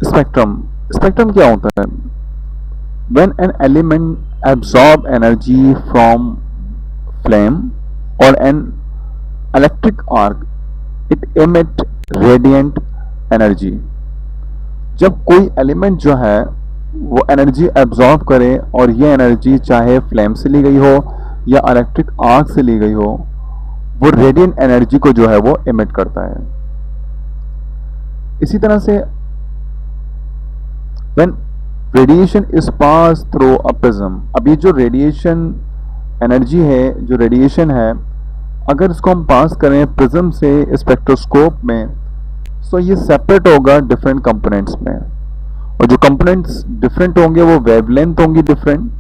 Spectrum spectrum क्या होता है? When an element absorb energy from flame और an electric arc it emit radiant energy. जब कोई एलिमेंट जो है वो एनर्जी एब्जॉर्ब करे और ये एनर्जी चाहे फ्लेम से ली गई हो या इलेक्ट्रिक आर्क से ली गई हो, वो रेडिएंट एनर्जी को जो है वो एमिट करता है। इसी तरह से when radiation is pass through a prism, अब ये जो रेडिएशन एनर्जी है, जो रेडिएशन है, अगर इसको हम पास करें प्रिज्म से स्पेक्ट्रोस्कोप में, तो ये सेपरेट होगा डिफरेंट कंपोनेंट्स में, और जो कंपोनेंट्स डिफरेंट होंगे वो वेवलेंथ होंगी डिफरेंट,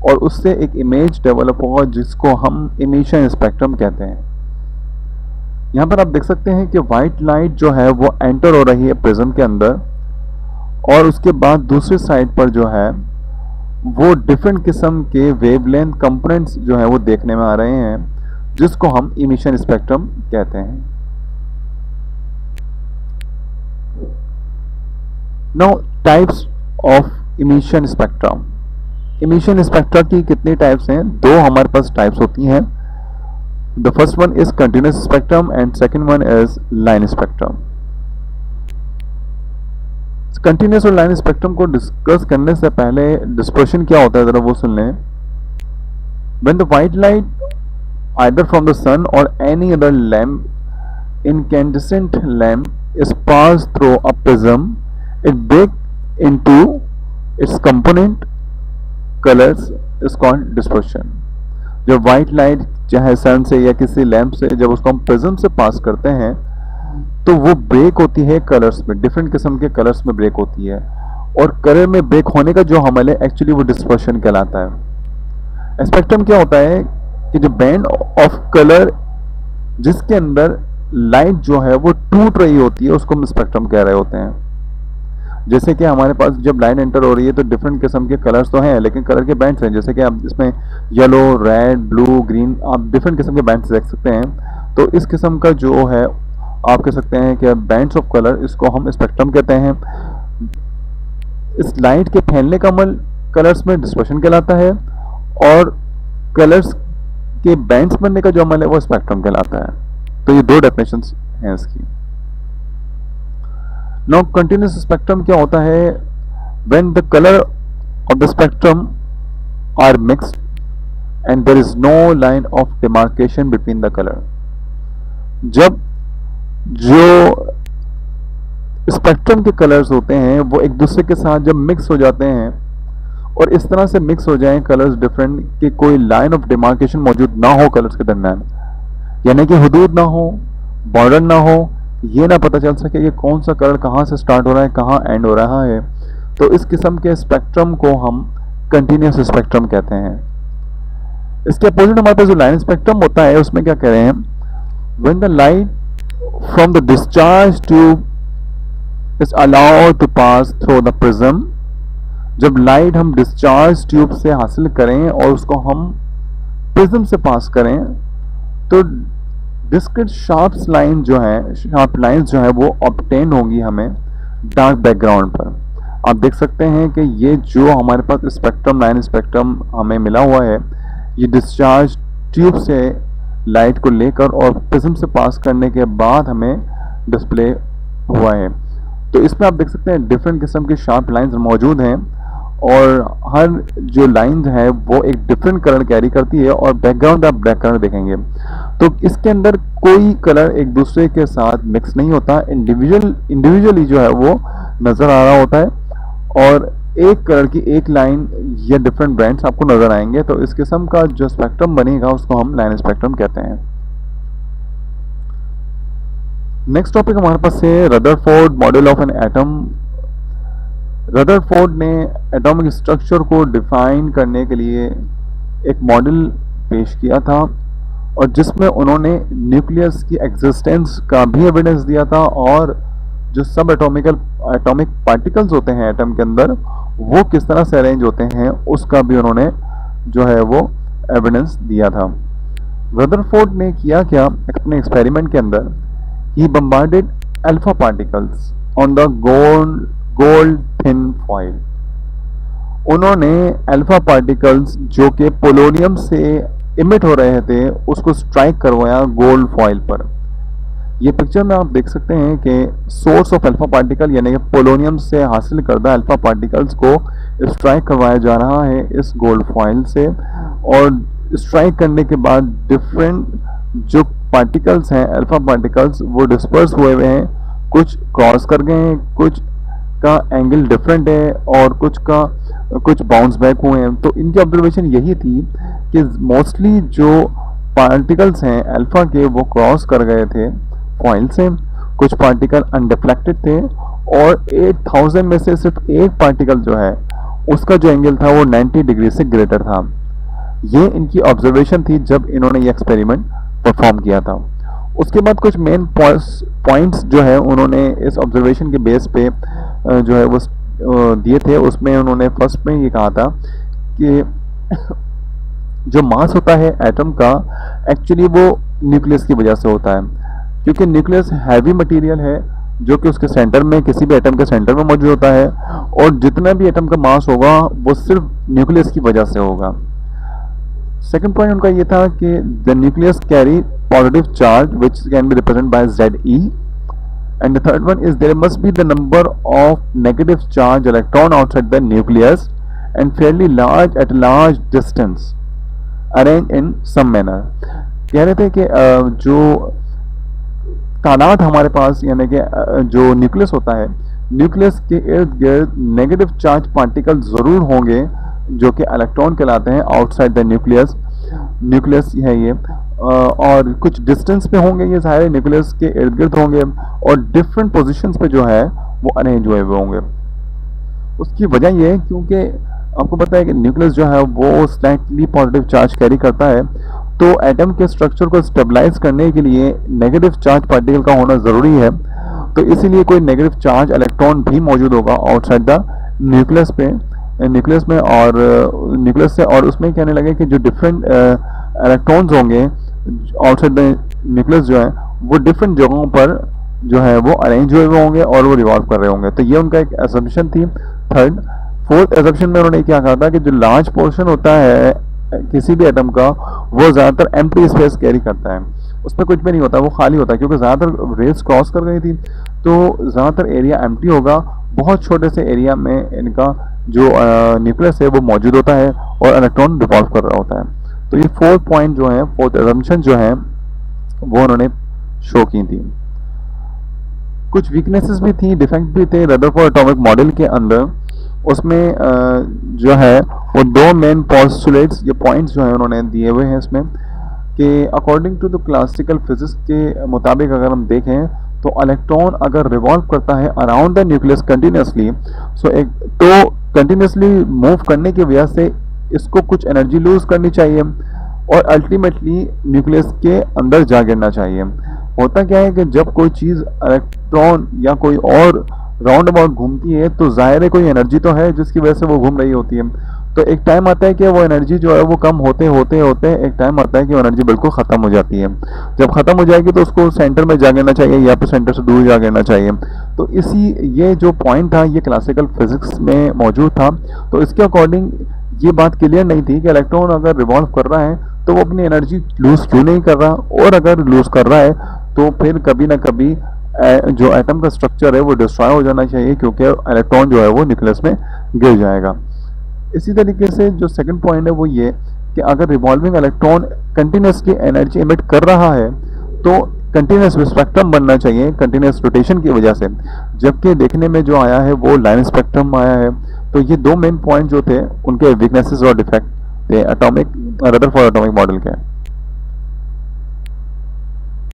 और उससे एक इमेज डेवलप होगा जिसको हम इमिशन स्पेक्ट्रम कहते हैं। यहाँ पर आप देख सकते हैं कि वाइट लाइट जो है वो एंटर हो रही है प्रिज्म के अंदर, और उसके बाद दूसरी साइड पर जो है वो डिफरेंट किस्म के वेवलेंथ कंपोनेंट्स जो है वो देखने में आ रहे हैं, जिसको हम इमिशन स्पेक्ट्रम कहते हैं। Now types of emission spectrum. Emission spectra की कितनी टाइप्स हैं? दो हमारे पास टाइप्स होती हैं। The first one is continuous spectrum and second one is line spectrum. Continuous और लाइन स्पेक्ट्रम को डिस्कस करने से पहले डिस्पर्शन क्या होता है जरा वो सुन लें। When the white light either from the sun or any other lamp, incandescent lamp, is passed through a prism, it breaks into its component colors is called dispersion। जब white light चाहे sun से या किसी lamp से जब उसको हम prism से पास करते हैं तो वो ब्रेक होती है कलर्स में, डिफरेंट किस्म के कलर्स में ब्रेक होती है, और कलर में ब्रेक होने का जो हमल है एक्चुअली वो डिस्पर्शन कहलाता है। स्पेक्ट्रम क्या होता है कि जो बैंड ऑफ कलर जिसके अंदर लाइट जो है वो टूट रही होती है उसको हम स्पेक्ट्रम कह रहे होते हैं। जैसे कि हमारे पास जब लाइट एंटर हो रही है तो डिफरेंट किस्म के कलर्स तो हैं, लेकिन कलर के बैंड्स हैं, जैसे कि आप इसमें येलो, रेड, ब्लू, ग्रीन, आप डिफरेंट किस्म के बैंड्स देख सकते हैं। तो इस किस्म का जो है आप कह सकते हैं कि बैंड्स ऑफ कलर, इसको हम स्पेक्ट्रम कहते हैं। इस लाइट के फैलने का अमल कलर्स में डिस्पर्शन कहलाता है, और कलर्स के बैंड्स बनने का जो अमल है वो स्पेक्ट्रम कहलाता है। तो ये दो डेफिनेशंस हैं इसकी। नाउ कंटिन्यूस स्पेक्ट्रम क्या होता है? When the colour of the spectrum are mixed and there is no line of demarcation between the colour. जब जो स्पेक्ट्रम के कलर्स होते हैं वो एक दूसरे के साथ जब मिक्स हो जाते हैं, और इस तरह से मिक्स हो जाएं कलर्स डिफरेंट कि कोई लाइन ऑफ डिमार्केशन मौजूद ना हो कलर्स के दरम्यान, यानी कि हुदूद ना हो, बॉर्डर ना हो, ये ना पता चल सके कि कौन सा कलर कहाँ से स्टार्ट हो रहा है, कहाँ एंड हो रहा है, तो इस किस्म के स्पेक्ट्रम को हम कंटिन्यूस स्पेक्ट्रम कहते हैं। इसके अपोजिट हमारे पास जो लाइन स्पेक्ट्रम होता है उसमें क्या कह रहे हैं? When the light from the discharge tube is allowed to pass through the prism, जब लाइट हम डिस्चार्ज ट्यूब से हासिल करें और उसको हम प्रिज्म से पास करें, तो डिस्क्रीट शार्प लाइन जो है, शार्प लाइंस जो है वो ऑब्टेन होंगी हमें डार्क बैकग्राउंड पर। आप देख सकते हैं कि ये जो हमारे पास स्पेक्ट्रम, लाइन स्पेक्ट्रम हमें मिला हुआ है, ये डिस्चार्ज ट्यूब से लाइट को लेकर और प्रिज्म से पास करने के बाद हमें डिस्प्ले हुआ है। तो इसमें आप देख सकते हैं डिफरेंट किस्म की शार्प लाइंस मौजूद हैं, और हर जो लाइन है वो एक डिफरेंट कलर कैरी करती है, और बैकग्राउंड आप ब्लैक कलर देखेंगे। तो इसके अंदर कोई कलर एक दूसरे के साथ मिक्स नहीं होता, इंडिविजुअली जो है वो नज़र आ रहा होता है, और एक कलर की एक लाइन या डिफरेंट ब्रांड्स आपको नज़र आएंगे। तो इस किस्म का जो स्पेक्ट्रम बनेगा उसको हम लाइन स्पेक्ट्रम कहते हैं। नेक्स्ट टॉपिक हमारे पास है Rutherford model of an atom. Rutherford ने एटॉमिक स्ट्रक्चर को डिफाइन करने के लिए एक मॉडल पेश किया था, और जिसमें उन्होंने न्यूक्लियस की एग्जिस्टेंस का भी एविडेंस दिया था, और जो सब एटॉमिक पार्टिकल्स होते हैं एटम के अंदर वो किस तरह से अरेंज होते हैं उसका भी उन्होंने जो है वो एविडेंस दिया था। रदरफोर्ड ने किया क्या अपने एक्सपेरिमेंट के अंदर? He bombarded alpha particles on the gold thin foil. उन्होंने अल्फा पार्टिकल्स जो कि पोलोनियम से इमिट हो रहे थे उसको स्ट्राइक करवाया गोल्ड फॉइल पर। ये पिक्चर में आप देख सकते हैं कि सोर्स ऑफ अल्फा पार्टिकल यानी कि पोलोनियम से हासिल करदा अल्फा पार्टिकल्स को स्ट्राइक करवाया जा रहा है इस गोल्ड फॉइल से, और स्ट्राइक करने के बाद डिफरेंट जो पार्टिकल्स हैं अल्फा पार्टिकल्स वो डिस्पर्स हुए हुए हैं, कुछ क्रॉस कर गए हैं, कुछ का एंगल डिफरेंट है और कुछ बाउंस बैक हुए हैं। तो इनकी ऑब्जर्वेशन यही थी कि मोस्टली जो पार्टिकल्स हैं अल्फा के वो क्रॉस कर गए थे फॉइल से, कुछ पार्टिकल अनडिफ्लेक्टेड थे और 8000 में से सिर्फ एक पार्टिकल जो है उसका जो एंगल था वो 90 डिग्री से ग्रेटर था। ये इनकी ऑब्जर्वेशन थी जब इन्होंने ये एक्सपेरिमेंट परफॉर्म किया था। उसके बाद कुछ मेन पॉइंट्स जो है उन्होंने इस ऑब्जर्वेशन के बेस पे जो है वो दिए थे। उसमें उन्होंने फर्स्ट में ये कहा था कि जो मास होता है एटम का एक्चुअली वो न्यूक्लियस की वजह से होता है, क्योंकि न्यूक्लियस हैवी मटेरियल है जो कि उसके सेंटर में किसी भी एटम के सेंटर में मौजूद होता है, और जितना भी एटम का मास होगा वो सिर्फ न्यूक्लियस की वजह से होगा। सेकंड पॉइंट उनका ये था कि the nucleus carry positive charge which can be represent by ZE, and the third one is there must be the number of negative charge electron outside the nucleus and fairly large at large distance arranged in some manner। कह रहे थे कि जो तादाद हमारे पास यानी कि जो न्यूक्लियस होता है, न्यूक्लियस के इर्द गिर्द नेगेटिव चार्ज पार्टिकल ज़रूर होंगे जो कि इलेक्ट्रॉन कहलाते हैं आउटसाइड द न्यूक्लियस है ये, और कुछ डिस्टेंस पे होंगे, ये सारे न्यूक्लियस के इर्द गिर्द होंगे और डिफरेंट पोजीशंस पे जो है वो अरेंज हुए हुए होंगे। उसकी वजह ये है क्योंकि आपको पता है कि न्यूक्लियस जो है वो स्लाइटली पॉजिटिव चार्ज कैरी करता है, तो एटम के स्ट्रक्चर को स्टेबलाइज करने के लिए नेगेटिव चार्ज पार्टिकल का होना ज़रूरी है। तो इसीलिए कोई नेगेटिव चार्ज इलेक्ट्रॉन भी मौजूद होगा आउटसाइड द न्यूक्लियस में, और न्यूक्लियस से, और उसमें कहने लगे कि जो डिफरेंट इलेक्ट्रॉन्स होंगे आउटसाइड द न्यूक्लियस जो है वो डिफरेंट जगहों पर जो है वो अरेंज हुए होंगे और वो रिवॉल्व कर रहे होंगे। तो ये उनका एक असम्पशन थी। फोर्थ असम्पशन में उन्होंने क्या कहा था कि जो लार्ज पोर्शन होता है किसी भी एटम का वो ज़्यादातर एम्प्टी स्पेस कैरी करता है, उसमें कुछ भी नहीं होता, वो खाली होता है, क्योंकि ज़्यादातर रेस क्रॉस कर गई थी तो ज़्यादातर एरिया एम्प्टी होगा, बहुत छोटे से एरिया में इनका जो न्यूक्लियस है वो मौजूद होता है और इलेक्ट्रॉन रिवॉल्व कर रहा होता है। तो ये फोर्थ पॉइंट जो है, फोर्थ असम्पशन जो है वो उन्होंने शो की थी। कुछ वीकनेसेस भी थी, डिफेक्ट भी थे रदरफोर्ड एटॉमिक मॉडल के अंदर। उसमें जो है वो दो मेन पोस्टुलेट्स या पॉइंट्स जो है उन्होंने दिए हुए हैं इसमें कि according to the classical physics के मुताबिक अगर हम देखें तो इलेक्ट्रॉन अगर रिवॉल्व करता है अराउंड द न्यूक्लियस कंटिन्यूसली, तो कंटिन्यूसली मूव करने की वजह से इसको कुछ एनर्जी लूज करनी चाहिए और अल्टीमेटली न्यूक्लियस के अंदर जा गिरना चाहिए। होता क्या है कि जब कोई चीज़ इलेक्ट्रॉन या कोई और राउंड अबाउट घूमती है तो जाहिर है कोई एनर्जी तो है जिसकी वजह से वो घूम रही होती है। तो एक टाइम आता है कि वो एनर्जी जो है वो कम होते होते एक टाइम आता है कि वो एनर्जी बिल्कुल ख़त्म हो जाती है। जब ख़त्म हो जाएगी तो उसको सेंटर में जा गिरना चाहिए या फिर सेंटर से दूर जा गिरना चाहिए। तो ये जो पॉइंट था ये क्लासिकल फिजिक्स में मौजूद था। तो इसके अकॉर्डिंग ये बात क्लियर नहीं थी कि इलेक्ट्रॉन अगर रिवॉल्व कर रहा है तो वो अपनी एनर्जी लूज क्यों नहीं कर रहा, और अगर लूज कर रहा है तो फिर कभी ना कभी जो एटम का स्ट्रक्चर है वो डिस्ट्रॉय हो जाना चाहिए, क्योंकि इलेक्ट्रॉन जो है वो न्यूक्लियस में गिर जाएगा। इसी तरीके से जो सेकंड पॉइंट है वो ये कि अगर revolving electron continuously energy emit कर रहा है तो कंटिन्यूस स्पेक्ट्रम बनना चाहिए कंटिन्यूस रोटेशन की वजह से, जबकि देखने में जो आया है वो लाइन स्पेक्ट्रम आया है। तो ये दो मेन पॉइंट जो थे उनके वीकनेसेस और डिफेक्ट थे रदरफोर्ड एटॉमिक मॉडल के।